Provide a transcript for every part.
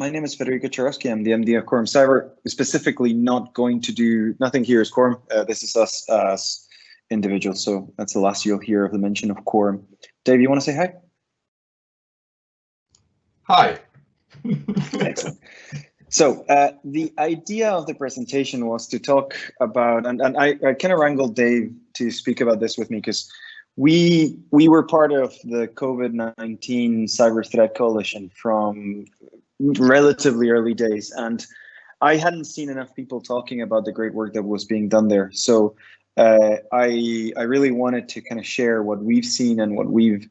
My name is Federico Charosky. I'm the MD of Quorum Cyber. We're specifically not going to do, nothing here is Quorum. This is us as individuals. So that's the last you'll hear of the mention of Quorum. Dave, you want to say hi? Hi. Excellent. So the idea of the presentation was to talk about, and I kind of wrangled Dave to speak about this with me because we were part of the COVID-19 cyber threat coalition from relatively early days, and I hadn't seen enough people talking about the great work that was being done there. So I really wanted to kind of share what we've seen and what we've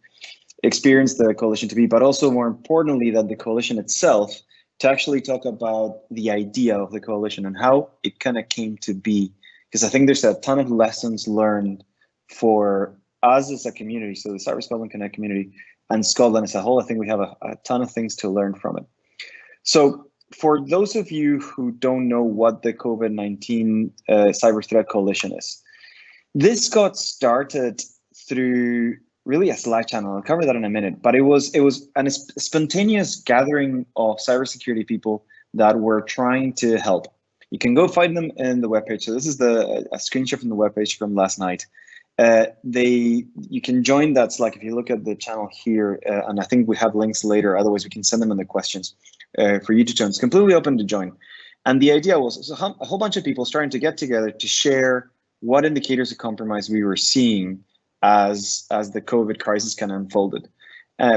experienced the coalition to be, but also more importantly that the coalition itself, to actually talk about the idea of the coalition and how it kind of came to be, because I think there's a ton of lessons learned for us as a community, so the Cyber Scotland Connect community and Scotland as a whole. I think we have a ton of things to learn from it. So for those of you who don't know what the COVID-19 Cyber Threat Coalition is, this got started through really a Slack channel. I'll cover that in a minute, but it was a spontaneous gathering of cybersecurity people that were trying to help. You can go find them in the webpage. So this is a screenshot from the webpage from last night. You can join that Slack if you look at the channel here, and I think we have links later. Otherwise, we can send them in the questions for you to join. It's completely open to join. And the idea was a whole bunch of people starting to get together to share what indicators of compromise we were seeing as the COVID crisis kind of unfolded.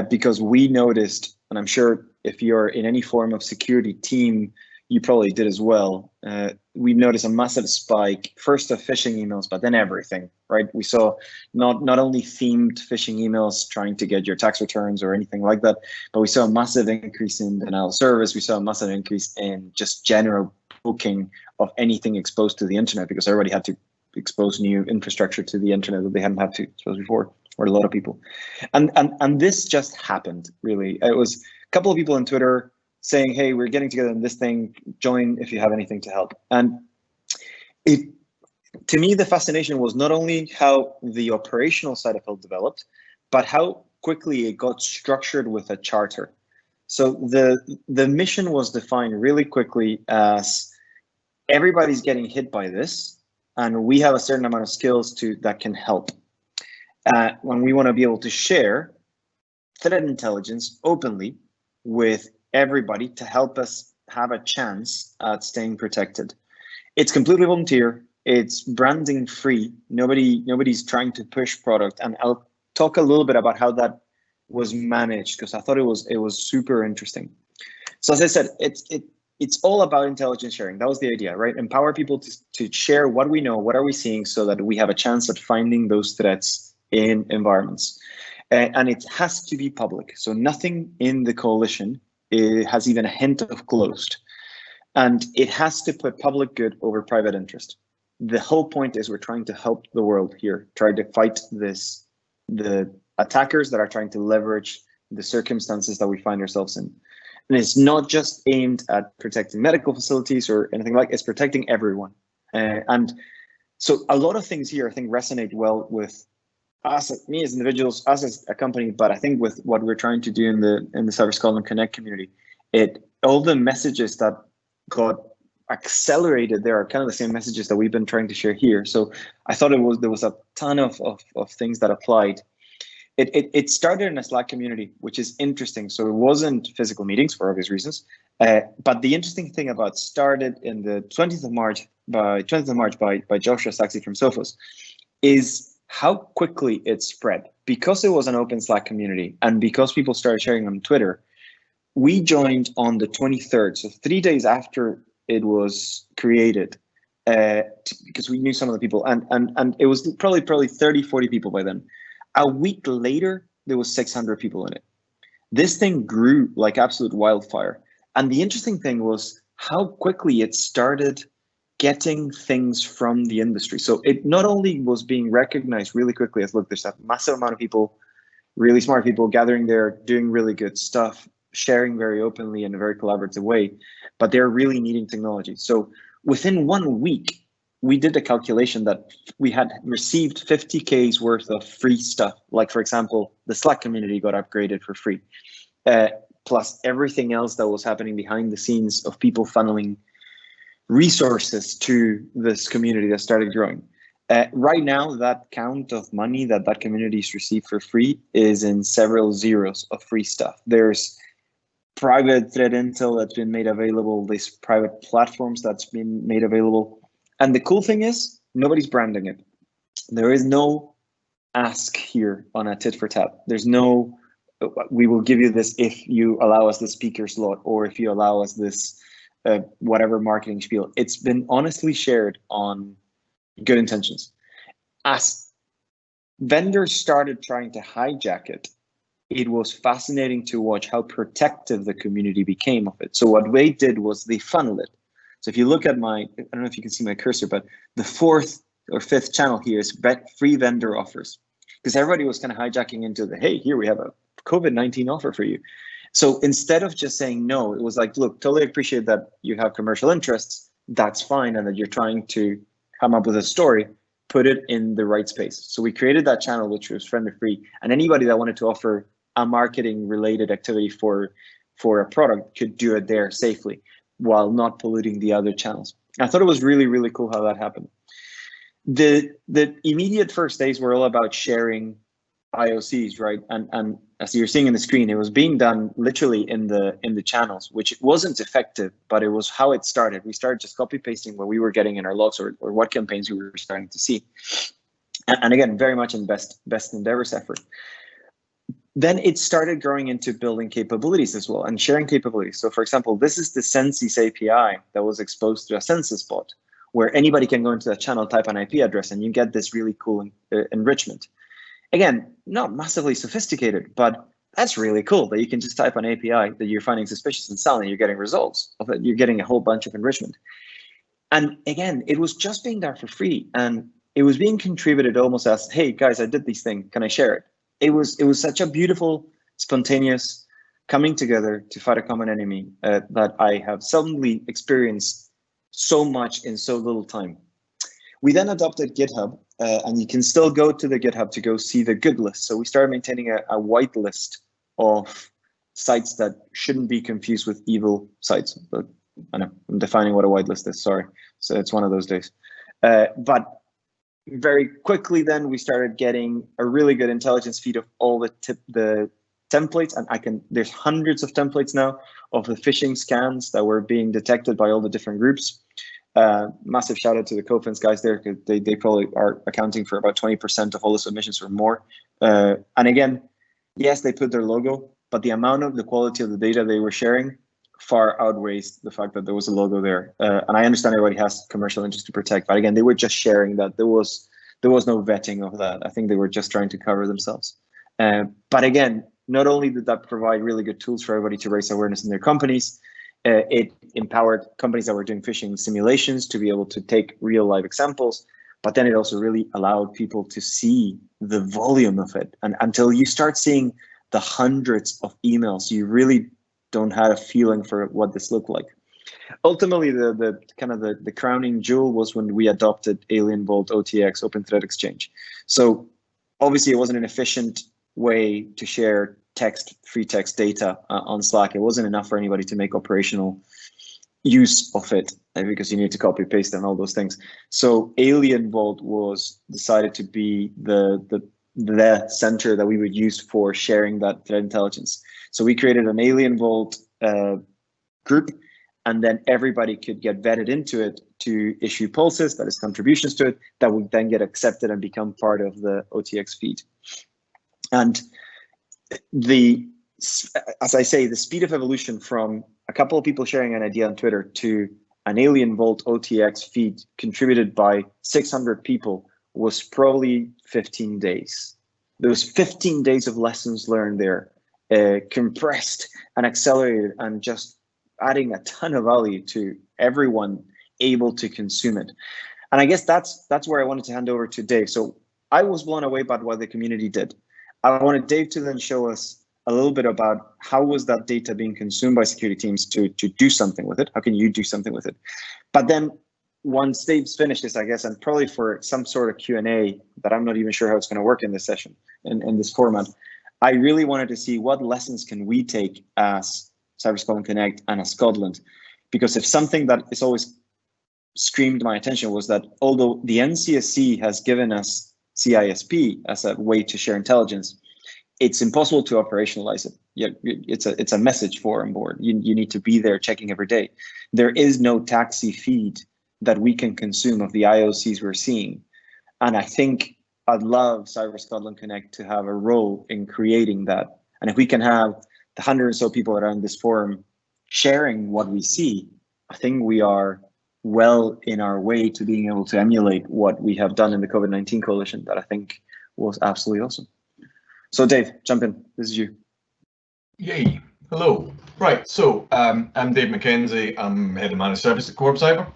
Because we noticed, and I'm sure if you're in any form of security team, you probably did as well. We noticed a massive spike, first of phishing emails, but then everything, right? We saw not only themed phishing emails trying to get your tax returns or anything like that, but we saw a massive increase in denial of service. We saw a massive increase in just general booking of anything exposed to the internet, because everybody had to expose new infrastructure to the internet that they hadn't had to expose before, or a lot of people. And this just happened, really. It was a couple of people on Twitter saying, hey, we're getting together in this thing, join if you have anything to help. And to me, the fascination was not only how the operational side of it developed, but how quickly it got structured with a charter. So the mission was defined really quickly as everybody's getting hit by this, and we have a certain amount of skills that can help. When we want to be able to share threat intelligence openly with everybody to help us have a chance at staying protected. It's completely volunteer. It's branding free. Nobody's trying to push product. And I'll talk a little bit about how that was managed, because I thought it was super interesting. So as I said, it's all about intelligence sharing. That was the idea, right? Empower people to share what we know, what are we seeing, so that we have a chance at finding those threats in environments. And it has to be public. So nothing in the coalition has even a hint of closed. And it has to put public good over private interest. The whole point is we're trying to help the world here, try to fight the attackers that are trying to leverage the circumstances that we find ourselves in. And it's not just aimed at protecting medical facilities or anything like, it's protecting everyone. And so a lot of things here I think resonate well with us, me as individuals, us as a company, but I think with what we're trying to do in the Cyber Scotland Connect community, all the messages that got accelerated there are kind of the same messages that we've been trying to share here. So I thought there was a ton of things that applied. It started in a Slack community, which is interesting. So it wasn't physical meetings for obvious reasons. But the interesting thing about started in the 20th of March by Joshua Staxx from Sophos is how quickly it spread. Because it was an open Slack community and because people started sharing on Twitter, we joined on the 23rd, so 3 days after it was created, because we knew some of the people, and it was probably 30, 40 people by then. A week later, there was 600 people in it. This thing grew like absolute wildfire. And the interesting thing was how quickly it started getting things from the industry. So it not only was being recognized really quickly as, look, there's a massive amount of people, really smart people gathering there, doing really good stuff, sharing very openly in a very collaborative way, but they're really needing technology. So within 1 week, we did a calculation that we had received 50K's worth of free stuff. Like, for example, the Slack community got upgraded for free. plus everything else that was happening behind the scenes of people funneling resources to this community that started growing. Right now, that count of money that community's received for free is in several zeros of free stuff. There's private thread intel that's been made available, these private platforms that's been made available. And the cool thing is, nobody's branding it. There is no ask here on a tit for tat. There's no, we will give you this if you allow us the speaker slot, or if you allow us this whatever marketing spiel. It's been honestly shared on good intentions. As vendors started trying to hijack it, it was fascinating to watch how protective the community became of it. So what they did was they funneled it. So if you look at my, I don't know if you can see my cursor, but the 4th or 5th channel here is free vendor offers, because everybody was kind of hijacking into the, hey, here we have a COVID-19 offer for you. So instead of just saying no, it was like, look, totally appreciate that you have commercial interests, that's fine, and that you're trying to come up with a story, put it in the right space. So we created that channel, which was friendly free, and anybody that wanted to offer a marketing related activity for a product could do it there safely while not polluting the other channels. I thought it was really, really cool how that happened. The immediate first days were all about sharing IOCs, right? And as you're seeing in the screen, it was being done literally in the channels, which wasn't effective, but it was how it started. We started just copy pasting what we were getting in our logs, or what campaigns we were starting to see. And again, very much in best endeavors effort. Then it started growing into building capabilities as well and sharing capabilities. So for example, this is the Census API that was exposed to a census bot, where anybody can go into that channel, type an IP address, and you get this really cool enrichment. Again, not massively sophisticated, but that's really cool that you can just type an API that you're finding suspicious and suddenly you're getting results of it. You're getting a whole bunch of enrichment. And again, it was just being there for free, and it was being contributed almost as, hey guys, I did this thing, can I share it? It was such a beautiful, spontaneous coming together to fight a common enemy that I have suddenly experienced so much in so little time. We then adopted GitHub, and you can still go to the GitHub to go see the good list. So we started maintaining a white list of sites that shouldn't be confused with evil sites. But I know I'm defining what a white list is, sorry. So it's one of those days. But very quickly then we started getting a really good intelligence feed of all the templates, and there's hundreds of templates now of the phishing scans that were being detected by all the different groups. Massive shout out to the Cofins guys there, because they probably are accounting for about 20% of all the submissions or more. And again, yes, they put their logo, but the amount of the quality of the data they were sharing far outweighs the fact that there was a logo there. And I understand everybody has commercial interest to protect, but again, they were just sharing that. There was no vetting of that. I think they were just trying to cover themselves. But again, not only did that provide really good tools for everybody to raise awareness in their companies, it empowered companies that were doing phishing simulations to be able to take real live examples, but then it also really allowed people to see the volume of it. And until you start seeing the hundreds of emails, you really don't have a feeling for what this looked like. Ultimately, the kind of the crowning jewel was when we adopted Alien Vault OTX, Open Threat Exchange. So obviously it wasn't an efficient way to share free text data on Slack. It wasn't enough for anybody to make operational use of it, because you need to copy paste and all those things. So Alien Vault was decided to be the center that we would use for sharing that threat intelligence. So we created an Alien Vault group, and then everybody could get vetted into it to issue pulses, that is contributions to it, that would then get accepted and become part of the OTX feed. And as I say, the speed of evolution from a couple of people sharing an idea on Twitter to an Alien Vault OTX feed contributed by 600 people was probably 15 days. There was 15 days of lessons learned there, compressed and accelerated, and just adding a ton of value to everyone able to consume it. And I guess that's where I wanted to hand over to Dave. So I was blown away by what the community did. I wanted Dave to then show us a little bit about how was that data being consumed by security teams to do something with it? How can you do something with it? But then once Dave's finished this, I guess, and probably for some sort of Q&A that I'm not even sure how it's going to work in this session, in this format, I really wanted to see what lessons can we take as Cyber Scotland Connect and as Scotland, because if something that is always screamed my attention was that although the NCSC has given us CISP as a way to share intelligence, it's impossible to operationalize it. It's a message forum board. You need to be there checking every day. There is no taxi feed that we can consume of the IOCs we're seeing. And I think I'd love Cyber Scotland Connect to have a role in creating that. And if we can have the 100 or so people around this forum sharing what we see, I think we are well in our way to being able to emulate what we have done in the COVID-19 coalition that I think was absolutely awesome. So Dave, jump in, this is you. Yay, hello. Right, so I'm Dave McKenzie, I'm Head of Managed Service at Quorum Cyber.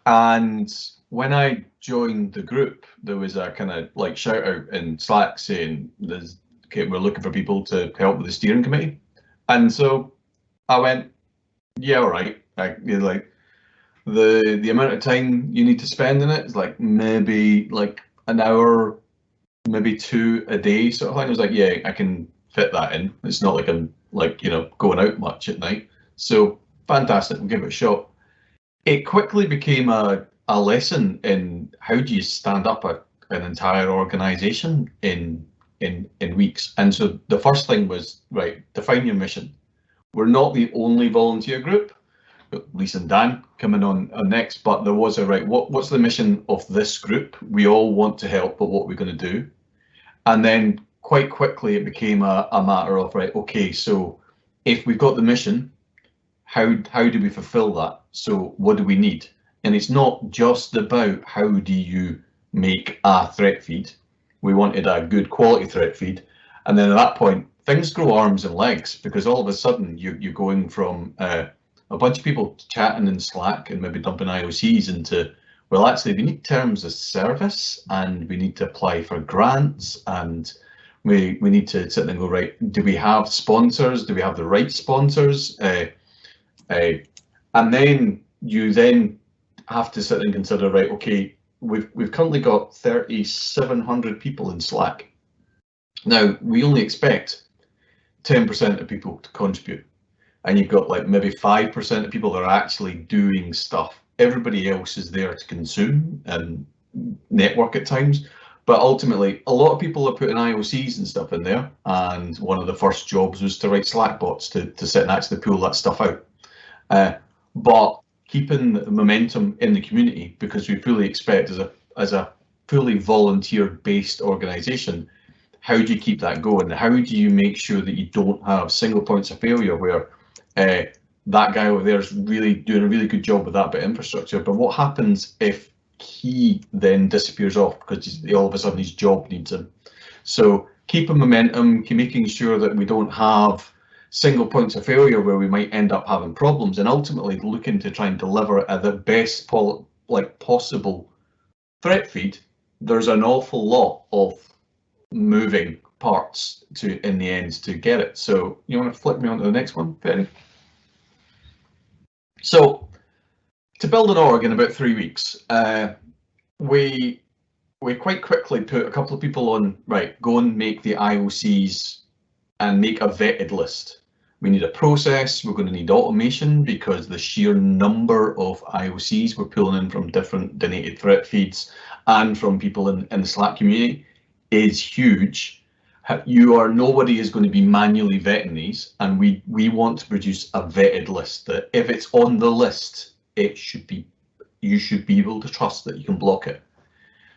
And when I joined the group, there was a kind of like shout out in Slack saying, okay, we're looking for people to help with the steering committee. And so I went, yeah, all right. Like the amount of time you need to spend in it is like maybe like an hour, maybe 2 a day sort of thing. I was like, yeah, I can fit that in. It's not like I'm like, you know, going out much at night. So fantastic, we'll give it a shot. It quickly became a lesson in how do you stand up an entire organization in weeks. And so the first thing was, right, define your mission. We're not the only volunteer group. Lisa and Dan coming on next, but there was a right, what's the mission of this group? We all want to help, but what are we going to do? And then quite quickly it became a matter of, right, okay, so if we've got the mission, how do we fulfill that? So what do we need? And it's not just about how do you make a threat feed. We wanted a good quality threat feed. And then at that point, things grow arms and legs, because all of a sudden you're going from a bunch of people chatting in Slack and maybe dumping IOCs into, well, actually we need terms of service and we need to apply for grants and we need to sit there and go, right, do we have sponsors? Do we have the right sponsors? And then you then have to sit and consider, right, okay, we've currently got 3,700 people in Slack. Now, we only expect 10% of people to contribute. And you've got like maybe 5% of people that are actually doing stuff. Everybody else is there to consume and network at times. But ultimately, a lot of people are putting IOCs and stuff in there. And one of the first jobs was to write Slack bots to sit and actually pull that stuff out. But keeping the momentum in the community, because we fully expect as a fully volunteer-based organisation, how do you keep that going? How do you make sure that you don't have single points of failure where that guy over there is really doing a really good job with that bit of infrastructure, but what happens if he then disappears off because all of a sudden his job needs him? So keeping momentum, making sure that we don't have single points of failure where we might end up having problems, and ultimately looking to try and deliver at the best possible threat feed. There's an awful lot of moving parts in the end to get it. So you want to flip me on to the next one, Federico? So to build an org in about 3 weeks, we quite quickly put a couple of people on, right, go and make the IOCs and make a vetted list. We need a process, we're going to need automation because the sheer number of IOCs we're pulling in from different donated threat feeds and from people in the Slack community is huge. Nobody is going to be manually vetting these, and we want to produce a vetted list that if it's on the list, you should be able to trust that you can block it.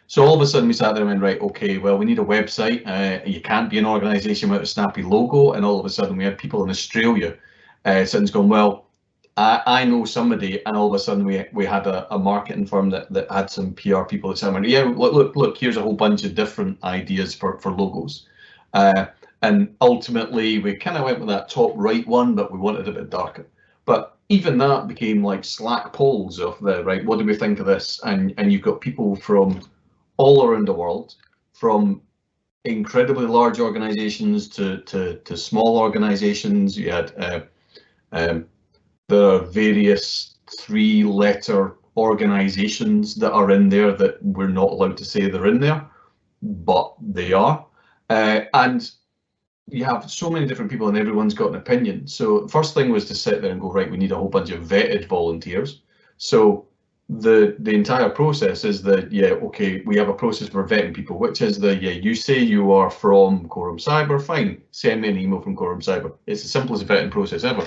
So all of a sudden we sat there and went, right, okay, well, we need a website. You can't be an organisation without a snappy logo. And all of a sudden we had people in Australia sitting going, well, I know somebody, and all of a sudden we had a marketing firm that had some PR people that said, yeah, look, here's a whole bunch of different ideas for logos. And ultimately we kind of went with that top right one, but we wanted a bit darker. But even that became like Slack polls of the, right, what do we think of this? And you've got people from all around the world, from incredibly large organizations to small organizations. You had there are various 3-letter organizations that are in there that we're not allowed to say they're in there, but they are. And you have so many different people and everyone's got an opinion. So the first thing was to sit there and go, right, we need a whole bunch of vetted volunteers. So the entire process is that, yeah, okay, we have a process for vetting people, which is the, yeah, you say you are from Quorum Cyber, fine, send me an email from Quorum Cyber. It's the simplest vetting process ever.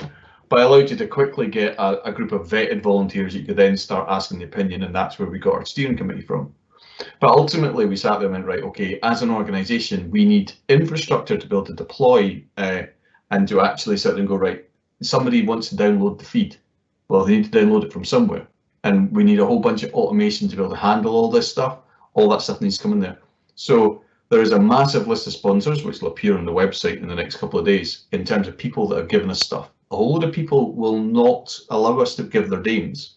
But it allowed you to quickly get a group of vetted volunteers you could then start asking the opinion, and that's where we got our steering committee from. But ultimately, we sat there and went, right, okay, as an organisation, we need infrastructure to be able to deploy and to actually sit there and go, right, somebody wants to download the feed. Well, they need to download it from somewhere. And we need a whole bunch of automation to be able to handle all this stuff. All that stuff needs to come in there. So there is a massive list of sponsors, which will appear on the website in the next couple of days, in terms of people that have given us stuff. A whole lot of people will not allow us to give their names,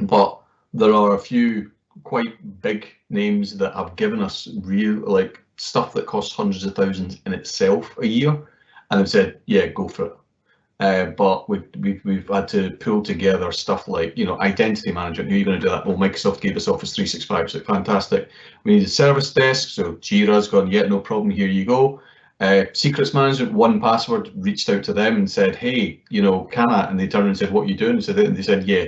but there are a few quite big names that have given us real, like, stuff that costs hundreds of thousands in itself a year, and have said, yeah, go for it. But we've had to pull together stuff like, you know, identity management. Who are you going to do that? Well, Microsoft gave us Office 365, so fantastic. We need a service desk, so Jira's gone, yeah, no problem, here you go. Secrets management, 1Password reached out to them and said, hey, you know, can I? And they turned and said, what are you doing? So they said, yeah.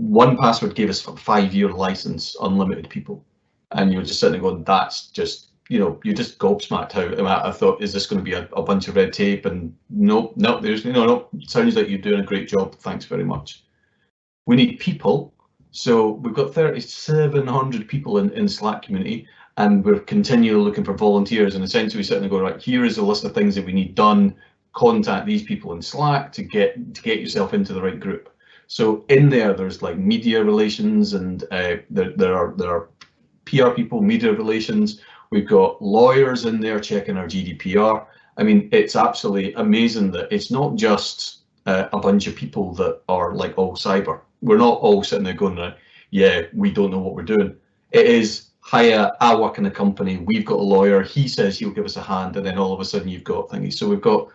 1Password gave us a 5-year license, unlimited people. And you were just sitting there going, that's just, you know, you're just gobsmacked how I thought, is this going to be a bunch of red tape? And no, there's no, sounds like you're doing a great job. Thanks very much. We need people. So we've got 3,700 people in Slack community, and we're continually looking for volunteers, and essentially sitting there going, right, here is a list of things that we need done. Contact these people in Slack to get yourself into the right group. So in there's like media relations, and there are PR people, media relations. We've got lawyers in there checking our GDPR. I mean, it's absolutely amazing that it's not just a bunch of people that are like all cyber. We're not all sitting there going, yeah, we don't know what we're doing. It is, hiya, I work in a company, we've got a lawyer, he says he'll give us a hand, and then all of a sudden you've got thingies. So we've got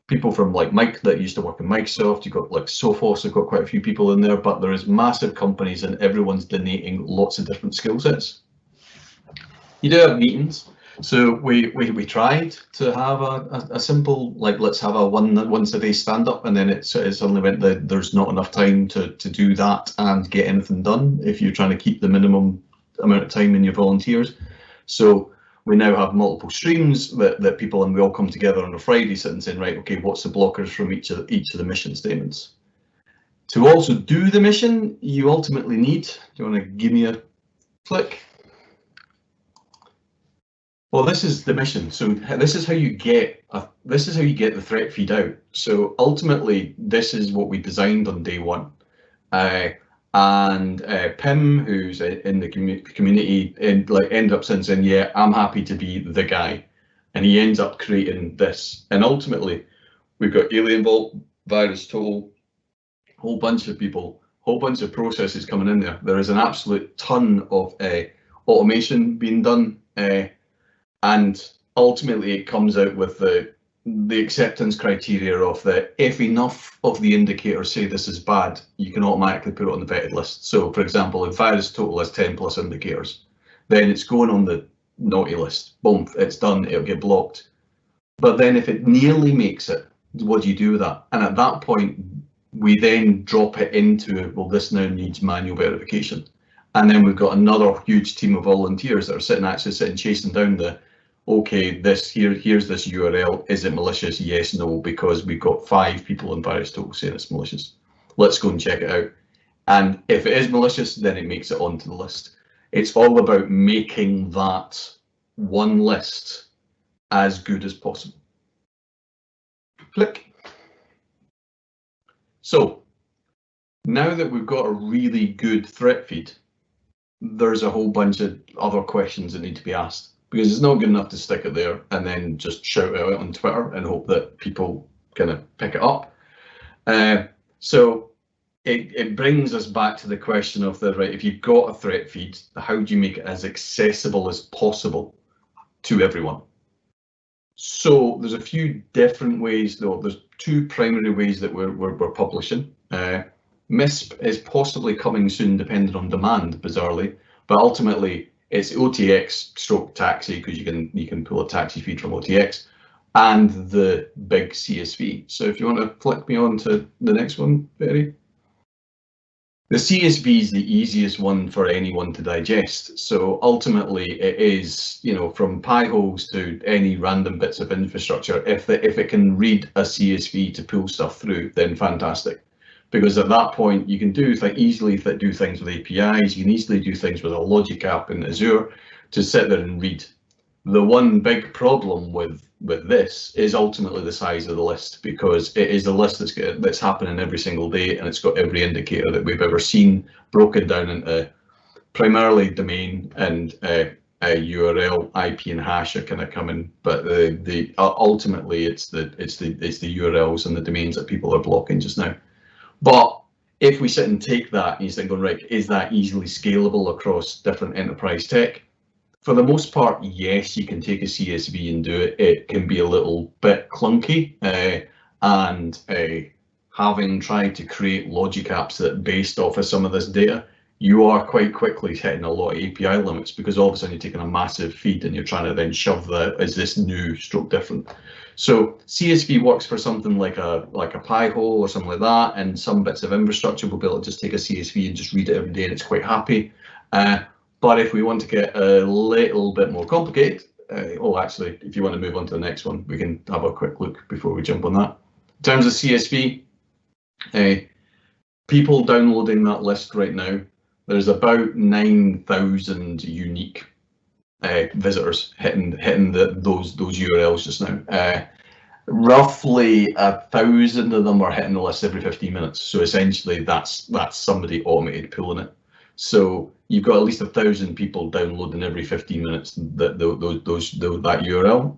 people from like Mike that used to work in Microsoft, you've got like Sophos, have got quite a few people in there, but there is massive companies and everyone's donating lots of different skill sets. You do have meetings. So we tried to have a simple, like, let's have a once a day stand up, and then it suddenly went that there's not enough time to do that and get anything done if you're trying to keep the minimum amount of time in your volunteers. So we now have multiple streams that people, and we all come together on a Friday, sitting saying, right, okay, what's the blockers from each of the mission statements? To also do the mission, you ultimately need, do you want to give me a click? Well, this is the mission. So this is how you get the threat feed out. So ultimately, this is what we designed on day one. And Pim, who's in the community, ended up saying, yeah, I'm happy to be the guy. And he ends up creating this. And ultimately, we've got Alien Vault, Virus Total, whole bunch of people, whole bunch of processes coming in there. There is an absolute ton of automation being done. And ultimately, it comes out with the acceptance criteria of that if enough of the indicators say this is bad, you can automatically put it on the vetted list. So, for example, if Virus Total has 10 plus indicators, then it's going on the naughty list. Boom, it's done, it'll get blocked. But then if it nearly makes it, what do you do with that? And at that point, we then drop it into, well, this now needs manual verification. And then we've got another huge team of volunteers that are actually sitting chasing down the, okay, here's this URL, is it malicious? Yes, no, because we've got 5 people in Virus Total saying it's malicious. Let's go and check it out. And if it is malicious, then it makes it onto the list. It's all about making that one list as good as possible. Click. So now that we've got a really good threat feed, there's a whole bunch of other questions that need to be asked, because it's not good enough to stick it there and then just shout it out on Twitter and hope that people kind of pick it up. So it brings us back to the question of right, if you've got a threat feed, how do you make it as accessible as possible to everyone? So there's a few different ways, though. There's 2 primary ways that we're publishing. MISP is possibly coming soon, depending on demand, bizarrely, but ultimately It's OTX stroke taxi, because you can pull a taxi feed from OTX, and the big CSV. So if you want to flick me on to the next one, Betty. The CSV is the easiest one for anyone to digest. So ultimately, it is, you know, from pie holes to any random bits of infrastructure. If it can read a CSV to pull stuff through, then fantastic. Because at that point, you can easily do things with APIs. You can easily do things with a logic app in Azure to sit there and read. The one big problem with this is ultimately the size of the list, because it is a list that's happening every single day, and it's got every indicator that we've ever seen broken down into primarily domain and a URL, IP and hash are kind of coming, but ultimately it's the URLs and the domains that people are blocking just now. But if we sit and take that and you start going, right, is that easily scalable across different enterprise tech? For the most part, yes, you can take a CSV and do it. It can be a little bit clunky, and having tried to create logic apps that are based off of some of this data, you are quite quickly hitting a lot of API limits, because all of a sudden you're taking a massive feed and you're trying to then shove is this new stroke different? So CSV works for something like a pie hole or something like that, and some bits of infrastructure will be able to just take a CSV and just read it every day, and it's quite happy. But if we want to get a little bit more complicated, actually, if you want to move on to the next one, we can have a quick look before we jump on that. In terms of CSV, people downloading that list right now, there's about 9,000 unique visitors hitting those URLs just now. Roughly 1,000 of them are hitting the list every 15 minutes. So essentially, that's somebody automated pulling it. So you've got at least 1,000 people downloading every 15 minutes that URL.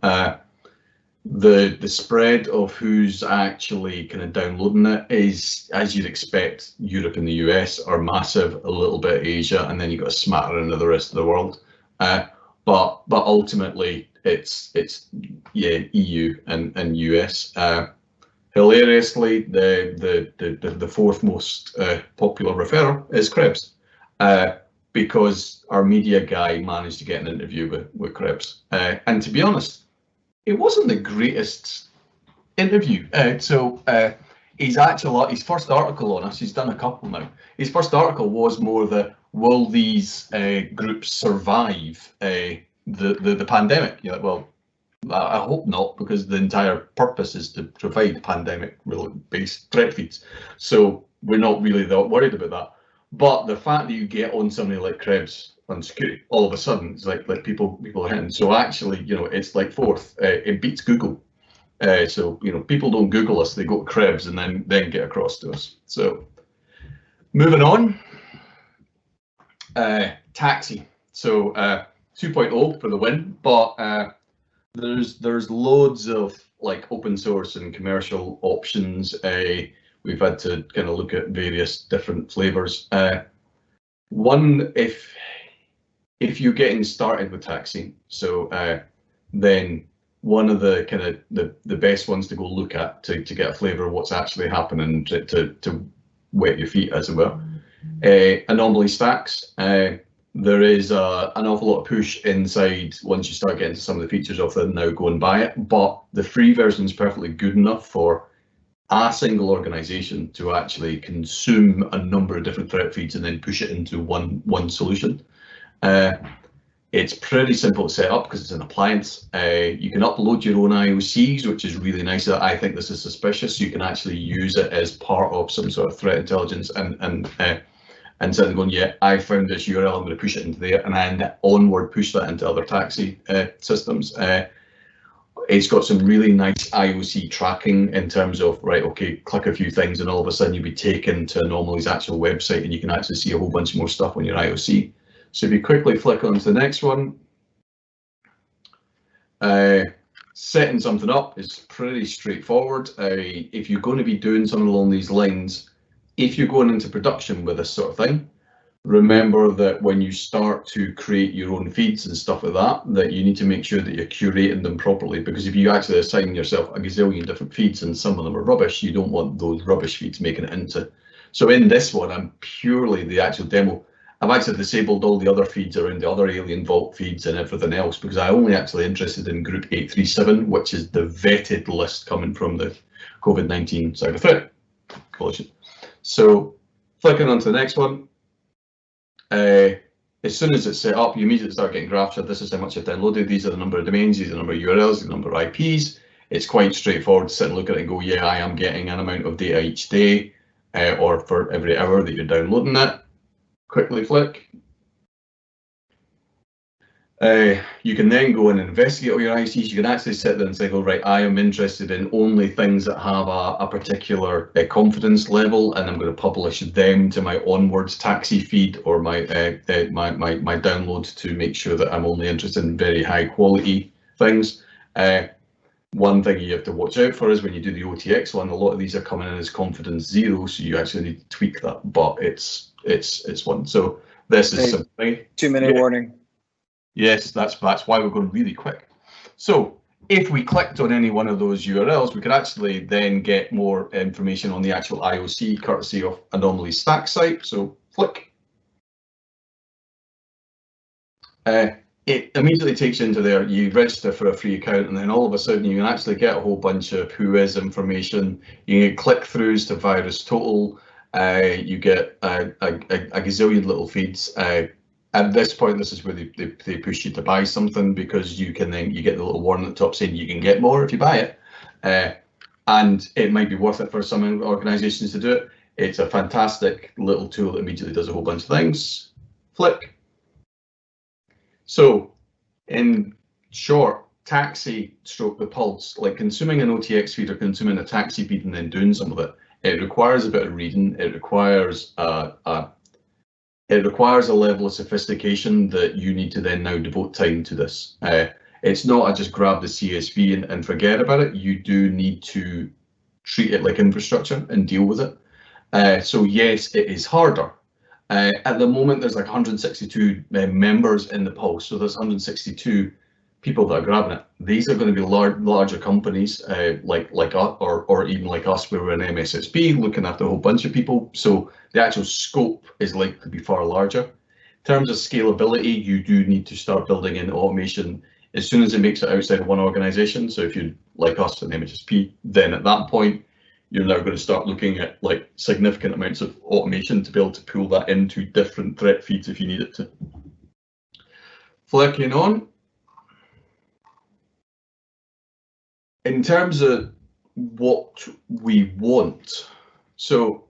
The spread of who's actually kind of downloading it is, as you'd expect, Europe and the US are massive, a little bit Asia, and then you've got a smattering of the rest of the world. But ultimately, it's EU and US. Hilariously, the fourth most popular referrer is Krebs. Because our media guy managed to get an interview with Krebs. And to be honest, it wasn't the greatest interview. His first article on us, he's done a couple now, his first article was more will these groups survive the pandemic? You're like, well, I hope not, because the entire purpose is to provide pandemic-based threat feeds. So we're not really that worried about that. But the fact that you get on somebody like Krebs on security, all of a sudden it's like people are hitting. So actually, you know, it's like fourth. It beats Google. So you know, people don't Google us; they go to Krebs and then get across to us. So moving on, taxi. So 2.0 for the win. But there's loads of like open source and commercial options. We've had to kind of look at various different flavors. One, if you're getting started with taxi, so then one of the kind of the best ones to go look at to get a flavor of what's actually happening, to wet your feet, as it were. Anomaly Staxx. There is an awful lot of push inside once you start getting to some of the features of them. Now go and buy it, but the free version is perfectly good enough for a single organization to actually consume a number of different threat feeds and then push it into one solution. It's pretty simple to set up because it's an appliance. You can upload your own IOCs, which is really nice. I think this is suspicious. You can actually use it as part of some sort of threat intelligence and instead of going, yeah, I found this URL, I'm going to push it into there, and then onward push that into other taxi systems. It's got some really nice IOC tracking in terms of, right, okay, click a few things and all of a sudden you'll be taken to Anomaly's actual website and you can actually see a whole bunch more stuff on your IOC. So if you quickly flick on to the next one, setting something up is pretty straightforward. If you're going to be doing something along these lines, if you're going into production with this sort of thing, remember that when you start to create your own feeds and stuff like that, that you need to make sure that you're curating them properly, because if you actually assign yourself a gazillion different feeds and some of them are rubbish, you don't want those rubbish feeds making it into. So in this one, I'm purely the actual demo. I've actually disabled all the other feeds around the other Alien Vault feeds and everything else, because I'm only actually interested in group 837, which is the vetted list coming from the COVID-19 cyber threat coalition. So flicking on to the next one, as soon as it's set up, you immediately start getting graphs of this is how much I've downloaded, these are the number of domains, these are the number of URLs, these are the number of IPs. It's quite straightforward to sit and look at it and go, yeah, I am getting an amount of data each day, or for every hour that you're downloading it. Quickly flick. You can then go and investigate all your ICs. You can actually sit there and say, oh, right, I am interested in only things that have a particular confidence level, and I'm going to publish them to my onwards taxi feed or my download to make sure that I'm only interested in very high quality things. One thing you have to watch out for is when you do the OTX one, a lot of these are coming in as confidence 0, so you actually need to tweak that, but it's one. So this is simply 2-minute warning. Yes, that's why we're going really quick. So if we clicked on any one of those URLs, we could actually then get more information on the actual IOC courtesy of Anomaly Staxx site. So flick. It immediately takes you into there. You register for a free account, and then all of a sudden you can actually get a whole bunch of who-is information. You can get click-throughs to virus total. You get a gazillion little feeds. At this point, this is where they push you to buy something, because you get the little warning at the top saying you can get more if you buy it, and it might be worth it for some organisations to do it. It's a fantastic little tool that immediately does a whole bunch of things. Flick. So, in short, taxi stroke the pulse, like consuming an OTX feed or consuming a taxi feed and then doing some of it. It requires a bit of reading. It requires a level of sophistication that you need to then now devote time to this. It's not I just grab the CSV and forget about it. You do need to treat it like infrastructure and deal with it. So yes, it is harder. At the moment, there's like 162 members in the Pulse, so there's 162 people that are grabbing it. These are going to be larger companies like us, or even like us, where we're an MSSP looking after a whole bunch of people. So the actual scope is likely to be far larger. In terms of scalability, you do need to start building in automation as soon as it makes it outside of one organization. So if you like us an MSSP, then at that point, you're now going to start looking at like significant amounts of automation to be able to pull that into different threat feeds if you need it to. Flicking on. In terms of what we want, so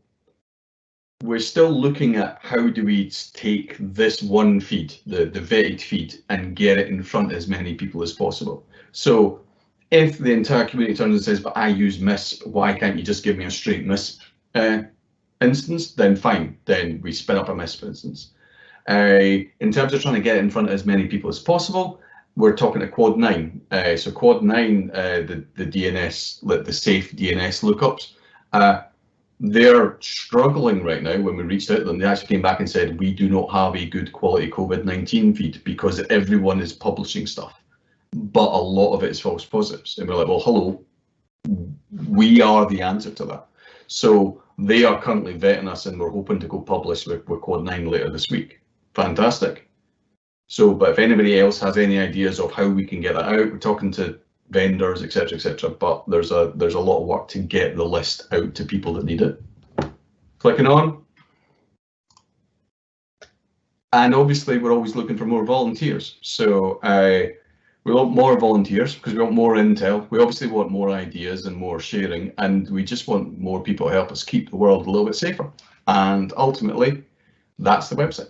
we're still looking at how do we take this one feed, the vetted feed, and get it in front of as many people as possible. So if the entire community turns and says, but I use MISP, why can't you just give me a straight MISP instance? Then fine, then we spin up a MISP instance. In terms of trying to get it in front of as many people as possible, we're talking to Quad 9. So Quad 9, the DNS, the safe DNS lookups, they're struggling right now. When we reached out to them, they actually came back and said, we do not have a good quality COVID-19 feed because everyone is publishing stuff, but a lot of it is false positives. And we're like, well, hello, we are the answer to that. So they are currently vetting us, and we're hoping to go publish with Quad 9 later this week. Fantastic. So, but if anybody else has any ideas of how we can get that out, we're talking to vendors, etc., but there's a lot of work to get the list out to people that need it. Clicking on. And obviously we're always looking for more volunteers. So we want more volunteers because we want more intel. We obviously want more ideas and more sharing, and we just want more people to help us keep the world a little bit safer. And ultimately, that's the website.